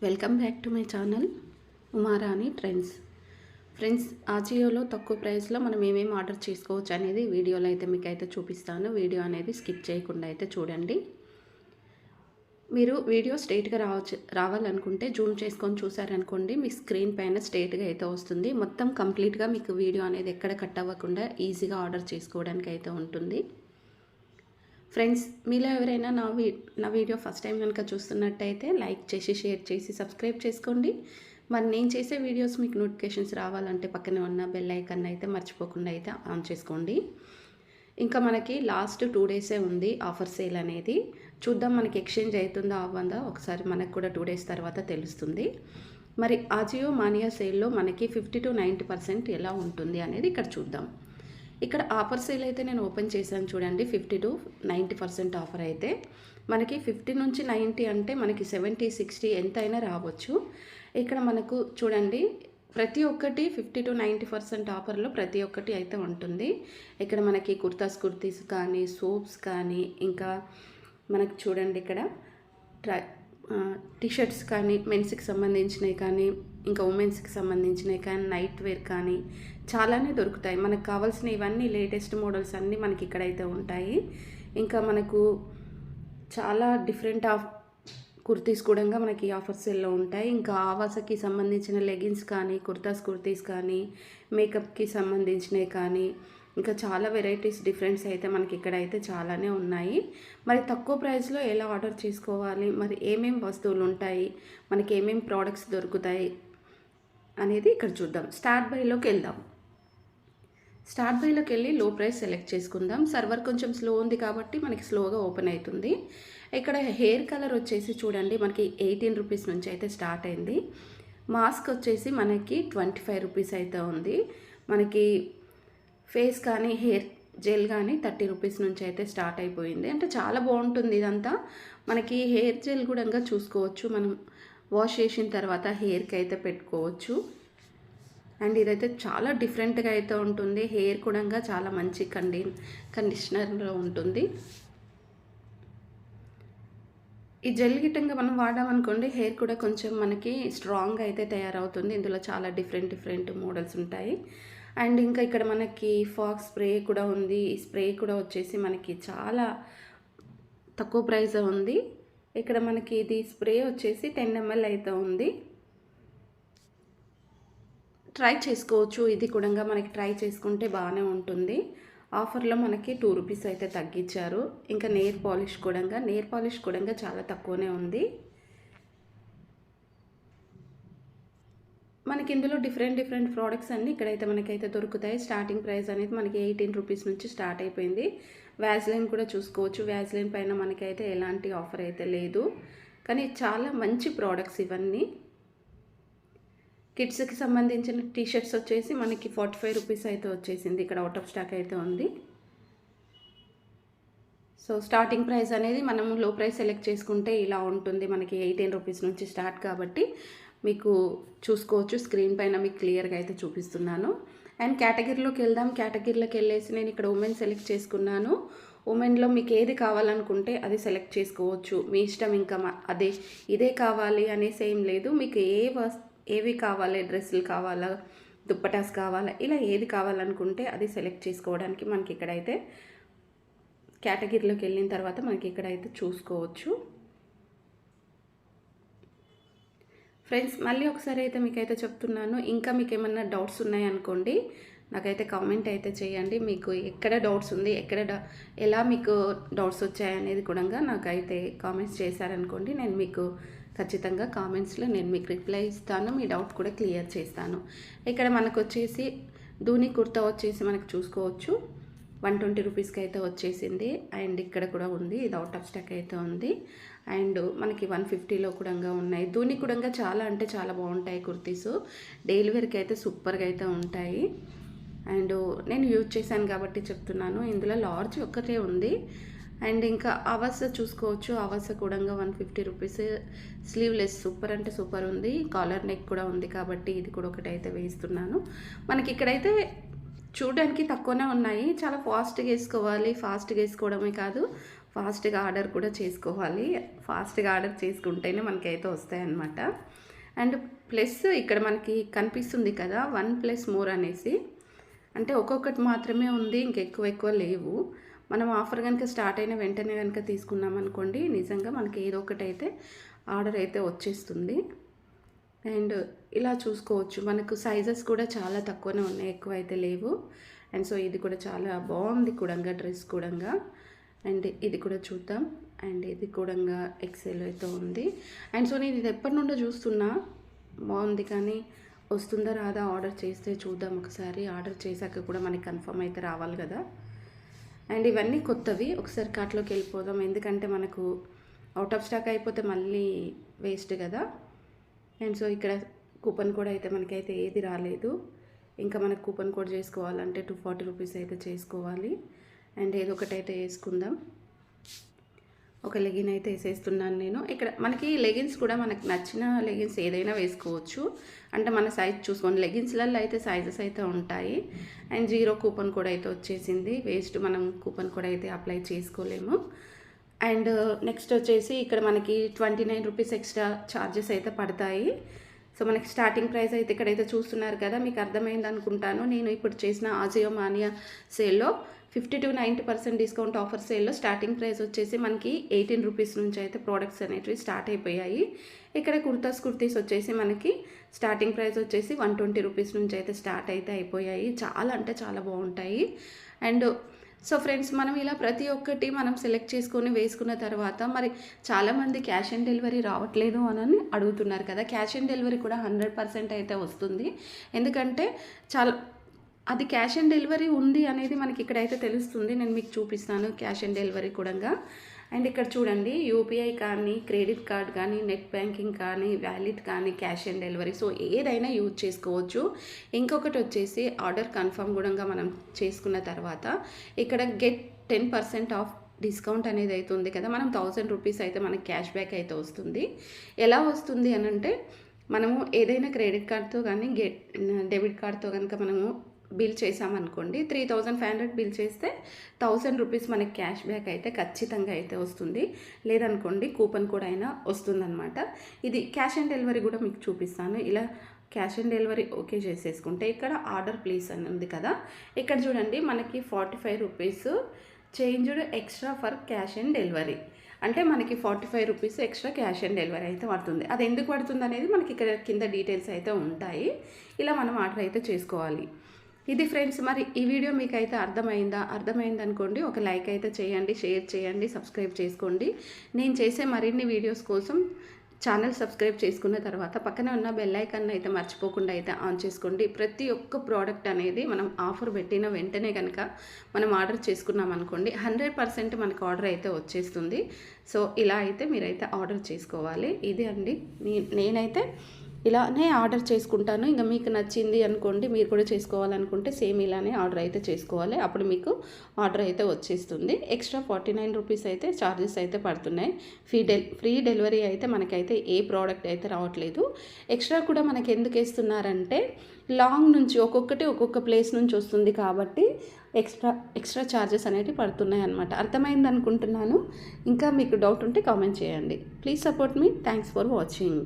Welcome back to my channel Umarani trends. Friends, ఆజియోలో తక్కువ ప్రైస్లో మనం ఏమేమి ఆర్డర్ చేసుకోవచ్చు అనేది వీడియోలో అయితే మీకు అయితే చూపిస్తాను. వీడియో అనేది స్కిప్ చేయకుండా అయితే చూడండి. మీరు వీడియో స్ట్రైట్గా రావాలనుకుంటే జూమ్ చేసుకొని చూసారనుకోండి, మీ స్క్రీన్ పైన స్ట్రైట్గా అయితే వస్తుంది. మొత్తం కంప్లీట్గా మీకు వీడియో అనేది ఎక్కడ కట్ అవ్వకుండా ఈజీగా ఆర్డర్ చేసుకోవడానికి అయితే ఉంటుంది. ఫ్రెండ్స్, మీలో ఎవరైనా నా వీడియో ఫస్ట్ టైం కనుక చూస్తున్నట్టయితే లైక్ చేసి, షేర్ చేసి, సబ్స్క్రైబ్ చేసుకోండి. మరి నేను చేసే వీడియోస్ మీకు నోటిఫికేషన్స్ రావాలంటే పక్కనే ఉన్న బెల్ ఐకాన్ అయితే మర్చిపోకుండా అయితే ఆన్ చేసుకోండి. ఇంకా మనకి లాస్ట్ 2 డేసే ఉంది ఆఫర్ సేల్ అనేది. చూద్దాం మనకి ఎక్స్చేంజ్ అవుతుందా అవ్వందా, ఒకసారి మనకు కూడా 2 డేస్ తర్వాత తెలుస్తుంది. మరి ఆజియో మానియా సేల్లో మనకి 50-90% ఎలా ఉంటుంది అనేది ఇక్కడ చూద్దాం. ఇక్కడ ఆఫర్ సేల్ అయితే నేను ఓపెన్ చేశాను చూడండి. 50-90% ఆఫర్ అయితే మనకి 50 నుంచి 90 అంటే మనకి 70-60 ఎంతైనా రావచ్చు. ఇక్కడ మనకు చూడండి ప్రతి ఒక్కటి 50-90% ఆఫర్లో ప్రతి ఒక్కటి అయితే ఉంటుంది. ఇక్కడ మనకి కుర్తీస్ కానీ, సోప్స్ కానీ, ఇంకా మనకు చూడండి ఇక్కడ టీషర్ట్స్ కానీ, మెన్స్కి సంబంధించినవి కానీ, ఇంకా ఉమెన్స్కి సంబంధించినవి కానీ, నైట్ వేర్ కానీ చాలానే దొరుకుతాయి. మనకు కావాల్సిన ఇవన్నీ లేటెస్ట్ మోడల్స్ అన్నీ మనకి ఇక్కడైతే ఉంటాయి. ఇంకా మనకు చాలా డిఫరెంట్ ఆఫ్ కుర్తీస్ కూడా మనకి ఆఫర్ సేల్లో ఉంటాయి. ఇంకా ఆవాసకి సంబంధించిన లెగిన్స్ కానీ, కుర్తీస్ కానీ, మేకప్కి సంబంధించినవి కానీ, ఇంకా చాలా వెరైటీస్ డిఫరెన్స్ అయితే మనకి ఇక్కడైతే చాలానే ఉన్నాయి. మరి తక్కువ ప్రైస్లో ఎలా ఆర్డర్ చేసుకోవాలి, మరి ఏమేమి వస్తువులు ఉంటాయి, మనకి ఏమేమి ప్రోడక్ట్స్ దొరుకుతాయి అనేది ఇక్కడ చూద్దాం. స్టార్ట్ బైలోకి వెళ్ళి లో ప్రైస్ సెలెక్ట్ చేసుకుందాం. సర్వర్ కొంచెం స్లో ఉంది కాబట్టి మనకి స్లోగా ఓపెన్ అవుతుంది. ఇక్కడ హెయిర్ కలర్ వచ్చేసి చూడండి మనకి 18 రూపీస్ నుంచి అయితే స్టార్ట్ అయింది. మాస్క్ వచ్చేసి మనకి 25 రూపీస్ అయితే ఉంది. మనకి ఫేస్ కానీ హెయిర్ జెల్ కానీ 30 రూపీస్ నుంచి అయితే స్టార్ట్ అయిపోయింది. అంటే చాలా బాగుంటుంది ఇదంతా. మనకి హెయిర్ జెల్ కూడా చూసుకోవచ్చు, మనం వాష్ చేసిన తర్వాత హెయిర్కి అయితే పెట్టుకోవచ్చు. అండ్ ఇదైతే చాలా డిఫరెంట్గా అయితే ఉంటుంది. హెయిర్ కూడా చాలా మంచి కండిషనర్లో ఉంటుంది. ఈ జెల్ గిట్టంగా మనం వాడామనుకోండి, హెయిర్ కూడా కొంచెం మనకి స్ట్రాంగ్గా అయితే తయారవుతుంది. ఇందులో చాలా డిఫరెంట్ మోడల్స్ ఉంటాయి. అండ్ ఇంకా ఇక్కడ మనకి ఫాక్స్ స్ప్రే కూడా ఉంది. ఈ స్ప్రే కూడా వచ్చేసి మనకి చాలా తక్కువ ప్రైస్ ఉంది. ఇక్కడ మనకి ఇది స్ప్రే వచ్చేసి 10 ml అయితే ఉంది. ట్రై చేసుకోవచ్చు. ఇది కూడా మనకి ట్రై చేసుకుంటే బాగానే ఉంటుంది. ఆఫర్లో మనకి 2 రూపీస్ అయితే తగ్గించారు. ఇంకా నెయిల్ పాలిష్ కూడా చాలా తక్కువనే ఉంది. మనకి ఇందులో డిఫరెంట్ ప్రోడక్ట్స్ అన్నీ ఇక్కడైతే మనకైతే దొరుకుతాయి. స్టార్టింగ్ ప్రైస్ అనేది మనకి 18 రూపీస్ నుంచి స్టార్ట్ అయిపోయింది. వ్యాజ్లైన్ కూడా చూసుకోవచ్చు. వ్యాజ్లైన్ పైన మనకైతే ఎలాంటి ఆఫర్ అయితే లేదు, కానీ చాలా మంచి ప్రోడక్ట్స్ ఇవన్నీ. కిడ్స్కి సంబంధించిన టీషర్ట్స్ వచ్చేసి మనకి 45 రూపీస్ అయితే వచ్చేసింది. ఇక్కడ అవుట్ ఆఫ్ స్టాక్ అయితే ఉంది. సో స్టార్టింగ్ ప్రైస్ అనేది మనం లో ప్రైస్ సెలెక్ట్ చేసుకుంటే ఇలా ఉంటుంది. మనకి 18 రూపీస్ నుంచి స్టార్ట్ కాబట్టి మీకు చూసుకోవచ్చు. స్క్రీన్ పైన మీకు క్లియర్గా అయితే చూపిస్తున్నాను. అండ్ కేటగిరీలోకి వెళ్దాం. కేటగిరీలోకి వెళ్ళేసి నేను ఇక్కడ ఉమెన్ సెలెక్ట్ చేసుకున్నాను. ఉమెన్లో మీకు ఏది కావాలనుకుంటే అది సెలెక్ట్ చేసుకోవచ్చు, మీ ఇష్టం. ఇంకా ఇదే కావాలి అనేసి ఏం లేదు. మీకు ఏవి కావాలి, డ్రెస్సులు కావాలా, దుప్పటాస్ కావాలా, ఇలా ఏది కావాలనుకుంటే అది సెలెక్ట్ చేసుకోవడానికి మనకి ఇక్కడైతే కేటగిరీలోకి వెళ్ళిన తర్వాత మనకి ఇక్కడైతే చూసుకోవచ్చు. ఫ్రెండ్స్, మళ్ళీ ఒకసారి అయితే మీకైతే చెప్తున్నాను. ఇంకా మీకు ఏమన్నా డౌట్స్ ఉన్నాయనుకోండి, నాకైతే కామెంట్ అయితే చేయండి. మీకు ఎక్కడ డౌట్స్ ఉంది, ఎలా మీకు డౌట్స్ వచ్చాయనేది కూడా నాకైతే కామెంట్స్ చేశారనుకోండి, నేను మీకు ఖచ్చితంగా కామెంట్స్లో నేను మీకు రిప్లై ఇస్తాను. మీ డౌట్ కూడా క్లియర్ చేస్తాను. ఇక్కడ మనకు వచ్చేసి ధూని కుర్తా వచ్చేసి మనకు చూసుకోవచ్చు 120 రూపీస్కి అయితే వచ్చేసింది. అండ్ ఇక్కడ కూడా ఉంది, ఇది అవుట్ ఆఫ్ స్టాక్ అయితే ఉంది. అండ్ మనకి 150లో కూడా ఉన్నాయి. ధూని కూడా చాలా అంటే చాలా బాగుంటాయి కుర్తీస్. డైలీ వేర్కి అయితే సూపర్గా అయితే ఉంటాయి. అండ్ నేను యూజ్ చేశాను కాబట్టి చెప్తున్నాను. ఇందులో లార్జ్ ఒక్కటే ఉంది. అండ్ ఇంకా ఆవాస చూసుకోవచ్చు. ఆవాస కూడా 150 రూపీస్. స్లీవ్లెస్ సూపర్ అంటే సూపర్ ఉంది. కాలర్ నెక్ కూడా ఉంది కాబట్టి ఇది కూడా ఒకటైతే వేస్తున్నాను. మనకి ఇక్కడైతే చూడడానికి తక్కువనే ఉన్నాయి. చాలా ఫాస్ట్గా వేసుకోవాలి. ఫాస్ట్గా వేసుకోవడమే కాదు, ఫాస్ట్గా ఆర్డర్ కూడా చేసుకోవాలి. ఫాస్ట్గా ఆర్డర్ చేసుకుంటేనే మనకైతే వస్తాయన్నమాట. అండ్ ప్లస్ ఇక్కడ మనకి కనిపిస్తుంది కదా 1+more అనేసి, అంటే ఒక్కొక్కటి మాత్రమే ఉంది, ఇంకెక్కువ లేవు. మనం ఆఫర్ కనుక స్టార్ట్ అయిన వెంటనే కనుక తీసుకున్నాం అనుకోండి, నిజంగా మనకి ఏదో ఒకటి అయితే ఆర్డర్ అయితే వచ్చేస్తుంది. అండ్ ఇలా చూసుకోవచ్చు, మనకు సైజెస్ కూడా చాలా తక్కువనే ఉన్నాయి, ఎక్కువ అయితే లేవు. అండ్ సో ఇది కూడా చాలా బాగుంది కూడా డ్రెస్ కూడా. అండ్ ఇది కూడా చూద్దాం. అండ్ ఇది కూడా ఎక్సెల్ అయితే ఉంది. అండ్ సో నేను ఇది ఎప్పటి నుండో చూస్తున్నా, బాగుంది కానీ వస్తుందా రాదా ఆర్డర్ చేస్తే చూద్దాం ఒకసారి. ఆర్డర్ చేశాక కూడా మనకి కన్ఫర్మ్ అయితే రావాలి కదా. అండ్ ఇవన్నీ కొత్తవి, ఒకసారి కార్ట్లోకి వెళ్ళిపోదాం, ఎందుకంటే మనకు అవుట్ ఆఫ్ స్టాక్ అయిపోతే మళ్ళీ వేస్ట్ కదా. అండ్ సో ఇక్కడ కూపన్ కోడ్ అయితే మనకైతే ఏది రాలేదు. ఇంకా మనకు కూపన్ కోడ్ చేసుకోవాలంటే 240 రూపీస్ అయితే చేసుకోవాలి. అండ్ ఏదో ఒకటి అయితే వేసుకుందాం. ఒక లెగిన్ అయితే వేసేస్తున్నాను నేను. ఇక్కడ మనకి లెగిన్స్ కూడా మనకు నచ్చిన లెగిన్స్ ఏదైనా వేసుకోవచ్చు, అంటే మన సైజ్ చూసుకొని. లెగిన్స్లలో అయితే సైజెస్ అయితే ఉంటాయి. అండ్ 0 కూపన్ కోడ్ అయితే వచ్చేసింది, వేస్ట్, మనం కూపన్ కోడ్ అయితే అప్లై చేసుకోలేము. అండ్ నెక్స్ట్ వచ్చేసి ఇక్కడ మనకి 29 రూపీస్ ఎక్స్ట్రా ఛార్జెస్ అయితే పడతాయి. సో మనకి స్టార్టింగ్ ప్రైస్ అయితే ఇక్కడైతే చూస్తున్నారు కదా, మీకు అర్థమైంది అనుకుంటాను. నేను ఇప్పుడు చేసిన ఆజియో మానియా సేల్లో 50 to 90% డిస్కౌంట్ ఆఫర్ సేల్లో స్టార్టింగ్ ప్రైస్ వచ్చేసి మనకి 18 రూపీస్ నుంచి అయితే ప్రోడక్ట్స్ అనేటివి స్టార్ట్ అయిపోయాయి. ఇక్కడ కుర్తీస్ వచ్చేసి మనకి స్టార్టింగ్ ప్రైస్ వచ్చేసి 120 రూపీస్ నుంచి అయితే స్టార్ట్ అయితే అయిపోయాయి. చాలా అంటే చాలా బాగుంటాయి. అండ్ సో ఫ్రెండ్స్, మనం ఇలా ప్రతి ఒక్కటి మనం సెలెక్ట్ చేసుకొని వేసుకున్న తర్వాత మరి చాలామంది క్యాష్ ఆన్ డెలివరీ రావట్లేదు అని అడుగుతున్నారు కదా. క్యాష్ ఆన్ డెలివరీ కూడా 100% అయితే వస్తుంది, ఎందుకంటే అది క్యాష్ ఆన్ డెలివరీ ఉంది అనేది మనకి ఇక్కడైతే తెలుస్తుంది. నేను మీకు చూపిస్తాను క్యాష్ ఆన్ డెలివరీ కూడా. అండ్ ఇక్కడ చూడండి, యూపీఐ కానీ, క్రెడిట్ కార్డ్ కానీ, నెట్ బ్యాంకింగ్ కానీ, వ్యాలెట్ కానీ, క్యాష్ ఆన్ డెలివరీ, సో ఏదైనా యూజ్ చేసుకోవచ్చు. ఇంకొకటి వచ్చేసి ఆర్డర్ కన్ఫర్మ్ కూడా మనం చేసుకున్న తర్వాత ఇక్కడ గెట్ 10% ఆఫ్ డిస్కౌంట్ అనేది అయితే ఉంది కదా. మనం 1000 రూపీస్ అయితే మనకి క్యాష్ బ్యాక్ అయితే వస్తుంది. ఎలా వస్తుంది అని అంటే, మనము ఏదైనా క్రెడిట్ కార్డ్తో కానీ డెబిట్ కార్డ్తో కనుక మనము బిల్ చేసామనుకోండి, 3500 బిల్ చేస్తే 1000 రూపీస్ మనకి క్యాష్ బ్యాక్ అయితే ఖచ్చితంగా అయితే వస్తుంది. లేదనుకోండి కూపన్ కోడ్ అయినా వస్తుందన్నమాట. ఇది క్యాష్ ఆన్ డెలివరీ కూడా మీకు చూపిస్తాను. ఇలా క్యాష్ ఆన్ డెలివరీ ఓకే చేసేసుకుంటే ఇక్కడ ఆర్డర్ ప్లీజ్ అని ఉంది కదా, ఇక్కడ చూడండి మనకి 45 rupees changed extra for cash on delivery, అంటే మనకి 45 rupees extra cash on delivery అయితే పడుతుంది. అది ఎందుకు పడుతుంది అనేది మనకి ఇక్కడ కింద డీటెయిల్స్ అయితే ఉంటాయి. ఇలా మనం ఆర్డర్ అయితే చేసుకోవాలి. ఇది ఫ్రెండ్స్, మరి ఈ వీడియో మీకు అయితే అర్థమైంది అనుకోండి, ఒక లైక్ అయితే చేయండి, షేర్ చేయండి, సబ్స్క్రైబ్ చేసుకోండి. నేను చేసే మరిన్ని వీడియోస్ కోసం ఛానల్ సబ్స్క్రైబ్ చేసుకున్న తర్వాత పక్కనే ఉన్న బెల్ ఐకాన్ అయితే మర్చిపోకుండా అయితే ఆన్ చేసుకోండి. ప్రతి ఒక్క ప్రోడక్ట్ అనేది మనం ఆఫర్ పెట్టిన వెంటనే కనుక మనం ఆర్డర్ చేసుకున్నాం అనుకోండి, 100% మనకు ఆర్డర్ అయితే వచ్చేస్తుంది. సో ఇలా అయితే మీరైతే ఆర్డర్ చేసుకోవాలి. ఇది అండి, నేనైతే ఇలానే ఆర్డర్ చేసుకుంటాను. ఇంకా మీకు నచ్చింది అనుకోండి, మీరు కూడా చేసుకోవాలనుకుంటే సేమ్ ఇలానే ఆర్డర్ అయితే చేసుకోవాలి, అప్పుడు మీకు ఆర్డర్ అయితే వచ్చేస్తుంది. ఎక్స్ట్రా 49 రూపీస్ అయితే ఛార్జెస్ అయితే పడుతున్నాయి. ఫ్రీ డెలివరీ అయితే మనకైతే ఏ ప్రోడక్ట్ అయితే రావట్లేదు. ఎక్స్ట్రా కూడా మనకి ఎందుకు ఇస్తున్నారంటే, లాంగ్ నుంచి ఒక్కొక్క ప్లేస్ నుంచి వస్తుంది కాబట్టి ఎక్స్ట్రా ఛార్జెస్ అనేవి పడుతున్నాయి అన్నమాట. అర్థమైంది అనుకుంటున్నాను. ఇంకా మీకు డౌట్ ఉంటే కామెంట్ చేయండి. Please support me. Thanks for watching.